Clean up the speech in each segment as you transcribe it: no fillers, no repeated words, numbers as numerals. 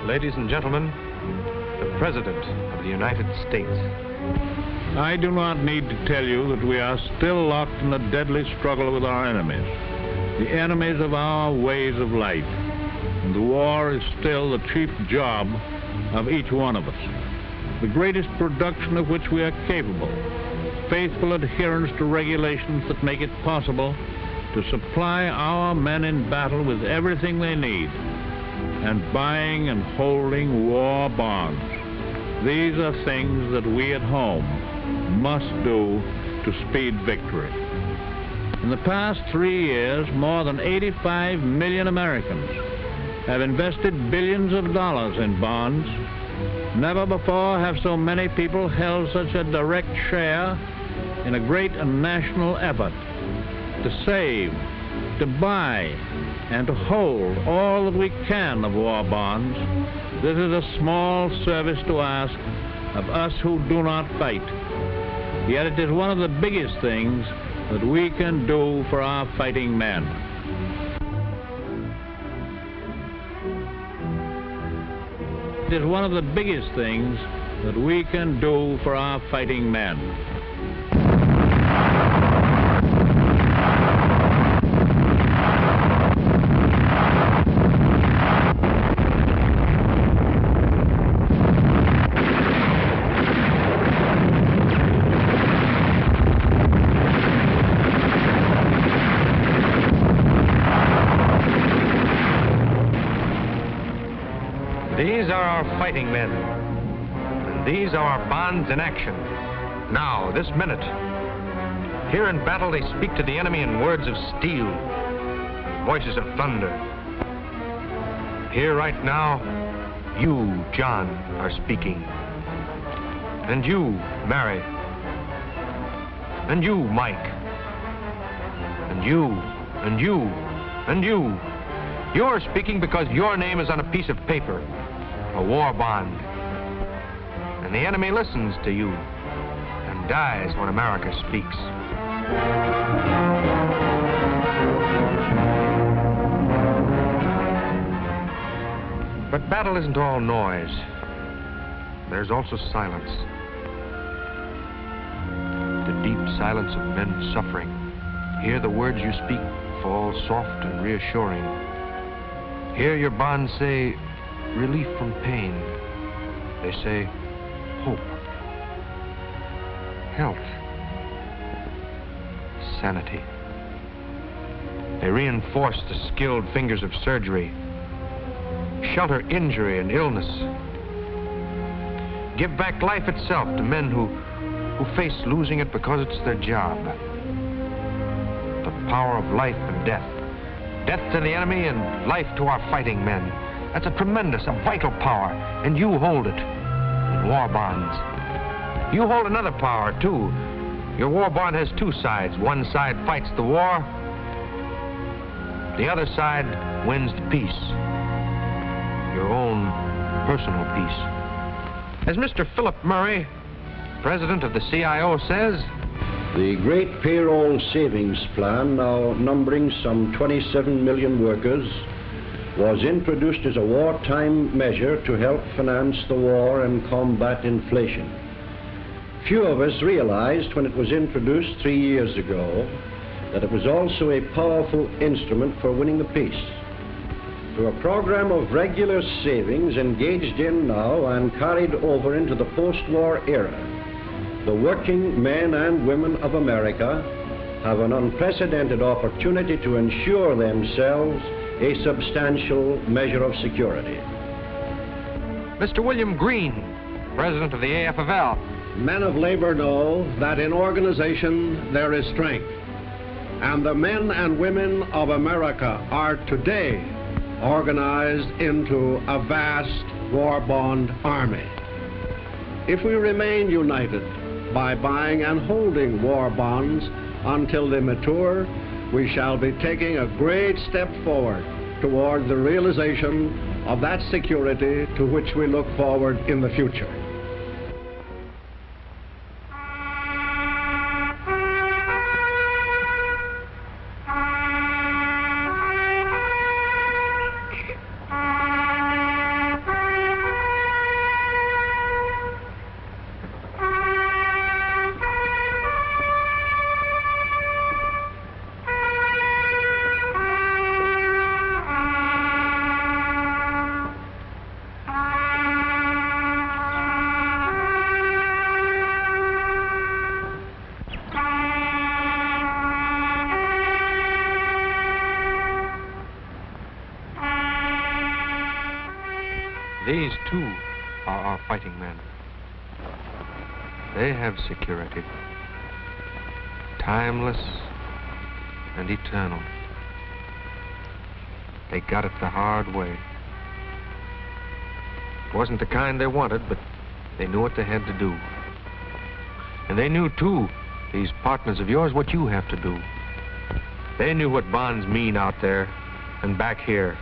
Ladies and gentlemen, the President of the United States. I do not need to tell you that we are still locked in a deadly struggle with our enemies, the enemies of our ways of life. And the war is still the chief job of each one of us, the greatest production of which we are capable, faithful adherence to regulations that make it possible to supply our men in battle with everything they need, and buying and holding war bonds. These are things that we at home must do to speed victory. In the past 3 years, more than 85 million Americans have invested billions of dollars in bonds. Never before have so many people held such a direct share in a great national effort to save, to buy, and to hold all that we can of war bonds. This is a small service to ask of us who do not fight. Yet it is one of the biggest things that we can do for our fighting men. It is one of the biggest things that we can do for our fighting men. These are our fighting men, and these are our bonds in action. Now, this minute. Here in battle, they speak to the enemy in words of steel, voices of thunder. Here right now, you, John, are speaking. And you, Mary. And you, Mike. And you, and you, and you. You're speaking because your name is on a piece of paper, a war bond. And the enemy listens to you and dies when America speaks. But battle isn't all noise. There's also silence. The deep silence of men suffering. Hear the words you speak fall soft and reassuring. Hear your bonds say, relief from pain. They say, hope, health, sanity. They reinforce the skilled fingers of surgery, shelter injury and illness, give back life itself to men who face losing it because it's their job. The power of life and death. Death to the enemy and life to our fighting men. That's a tremendous, a vital power, and you hold it in war bonds. You hold another power, too. Your war bond has two sides. One side fights the war. The other side wins the peace. Your own personal peace. As Mr. Philip Murray, president of the CIO, says, the great payroll savings plan, now numbering some 27 million workers, was introduced as a wartime measure to help finance the war and combat inflation. Few of us realized when it was introduced 3 years ago that it was also a powerful instrument for winning the peace. Through a program of regular savings engaged in now and carried over into the post-war era, the working men and women of America have an unprecedented opportunity to ensure themselves a substantial measure of security. Mr. William Green, president of the AFL. Men of labor know that in organization there is strength, and the men and women of America are today organized into a vast war bond army. If we remain united by buying and holding war bonds until they mature, we shall be taking a great step forward toward the realization of that security to which we look forward in the future. these, too, are our fighting men. They have security. Timeless and eternal. They got it the hard way. It wasn't the kind they wanted, but they knew what they had to do. And they knew, too, these partners of yours, what you have to do. They knew what bonds mean out there and back here,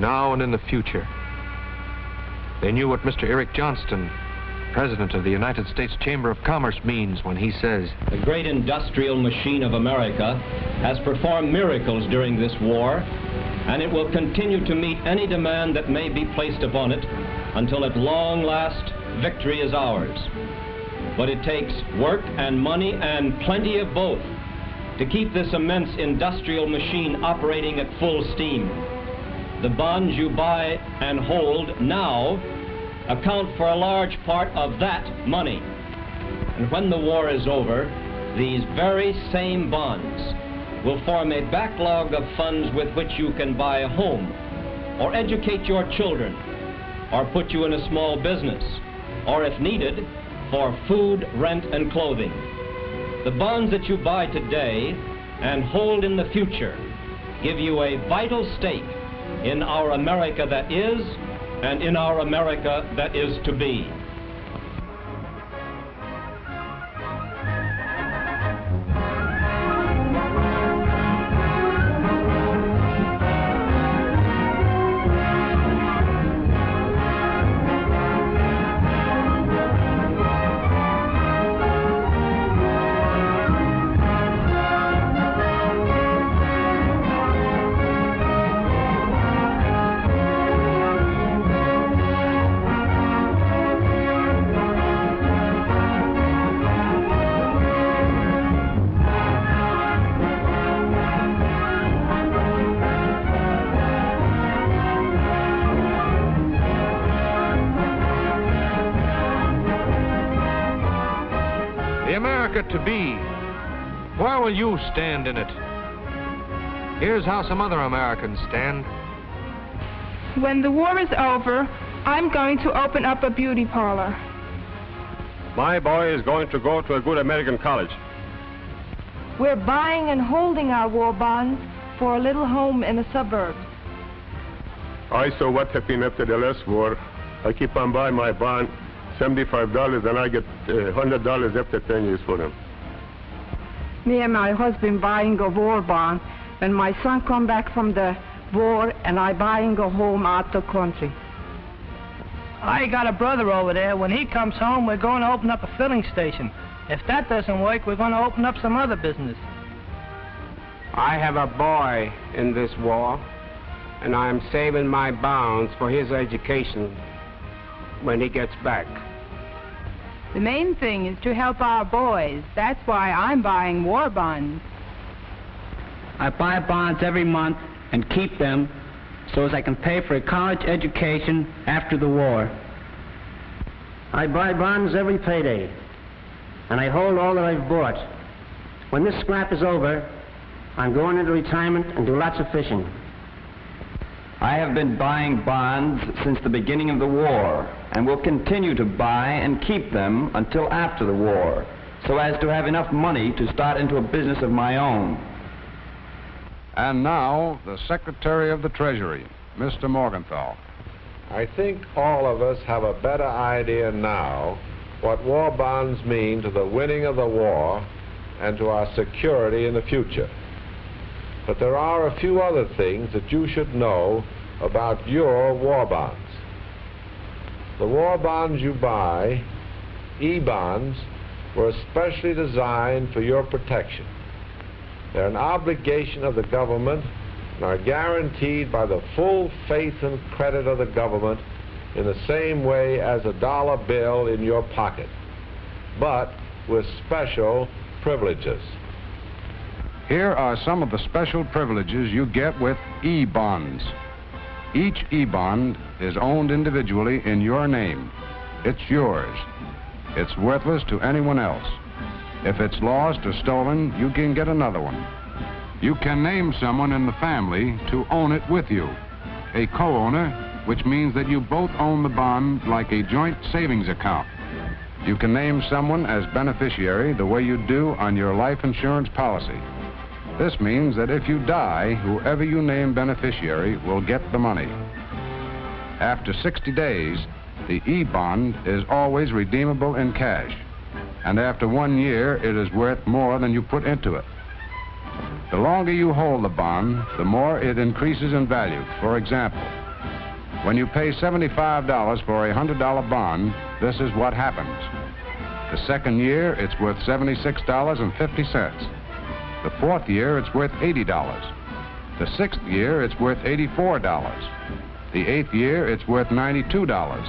now and in the future. They knew what Mr. Eric Johnston, President of the United States Chamber of Commerce, means when he says, "The great industrial machine of America has performed miracles during this war, and it will continue to meet any demand that may be placed upon it until at long last victory is ours. But it takes work and money and plenty of both to keep this immense industrial machine operating at full steam. The bonds you buy and hold now account for a large part of that money. And when the war is over, these very same bonds will form a backlog of funds with which you can buy a home, or educate your children, or put you in a small business, or if needed, for food, rent, and clothing. The bonds that you buy today and hold in the future give you a vital stake in our America that is, and in our America that is to be. To be, where will you stand in it? Here's how some other Americans stand. When the war is over, I'm going to open up a beauty parlor. My boy is going to go to a good American college. We're buying and holding our war bonds for a little home in the suburbs. I saw what happened after the last war. I keep on buying my bond, $75, and I get $100 after 10 years for them. Me and my husband buying a war bond. When my son come back from the war, and I buying a home out the country. I got a brother over there. When he comes home, we're going to open up a filling station. If that doesn't work, we're going to open up some other business. I have a boy in this war, and I'm saving my bonds for his education when he gets back. The main thing is to help our boys. That's why I'm buying war bonds. I buy bonds every month and keep them so as I can pay for a college education after the war. I buy bonds every payday, and I hold all that I've bought. When this scrap is over, I'm going into retirement and do lots of fishing. I have been buying bonds since the beginning of the war, and will continue to buy and keep them until after the war, so as to have enough money to start into a business of my own. And now, the Secretary of the Treasury, Mr. Morgenthau. I think all of us have a better idea now what war bonds mean to the winning of the war and to our security in the future. But there are a few other things that you should know about your war bonds. The war bonds you buy, E-bonds, were especially designed for your protection. They're an obligation of the government and are guaranteed by the full faith and credit of the government in the same way as a dollar bill in your pocket, but with special privileges. Here are some of the special privileges you get with E-bonds. Each E-bond is owned individually in your name. It's yours. It's worthless to anyone else. If it's lost or stolen, you can get another one. You can name someone in the family to own it with you. A co-owner which means that you both own the bond like a joint savings account. You can name someone as beneficiary the way you do on your life insurance policy. This means that if you die, whoever you name beneficiary will get the money. After 60 days, the E-bond is always redeemable in cash. And after 1 year, it is worth more than you put into it. The longer you hold the bond, the more it increases in value. For example, when you pay $75 for a $100 bond, this is what happens. The second year, it's worth $76.50. The fourth year, it's worth $80. The sixth year, it's worth $84. The eighth year, it's worth $92.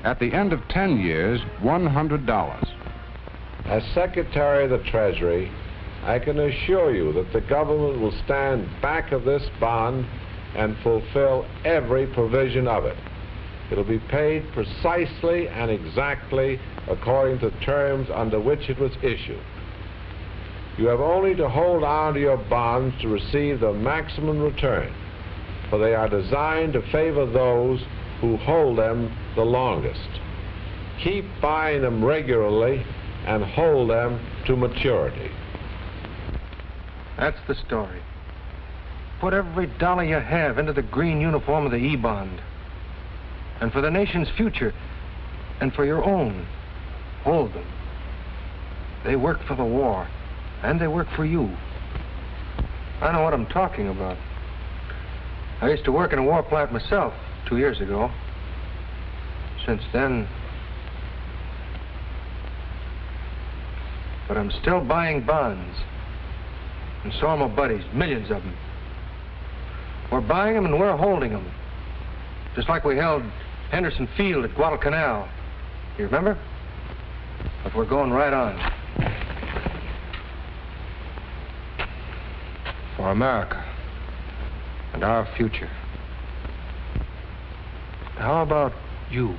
At the end of 10 years, $100. As Secretary of the Treasury, I can assure you that the government will stand back of this bond and fulfill every provision of it. It'll be paid precisely and exactly according to terms under which it was issued. You have only to hold on to your bonds to receive the maximum return, for they are designed to favor those who hold them the longest. Keep buying them regularly and hold them to maturity. That's the story. Put every dollar you have into the green uniform of the E-bond. And for the nation's future, and for your own, hold them. They work for the war, and they work for you. I know what I'm talking about. I used to work in a war plant myself 2 years ago. Since then... But I'm still buying bonds. And so are my buddies, millions of them. We're buying them and we're holding them. Just like we held Henderson Field at Guadalcanal. You remember? But we're going right on. For America. And our future. How about you?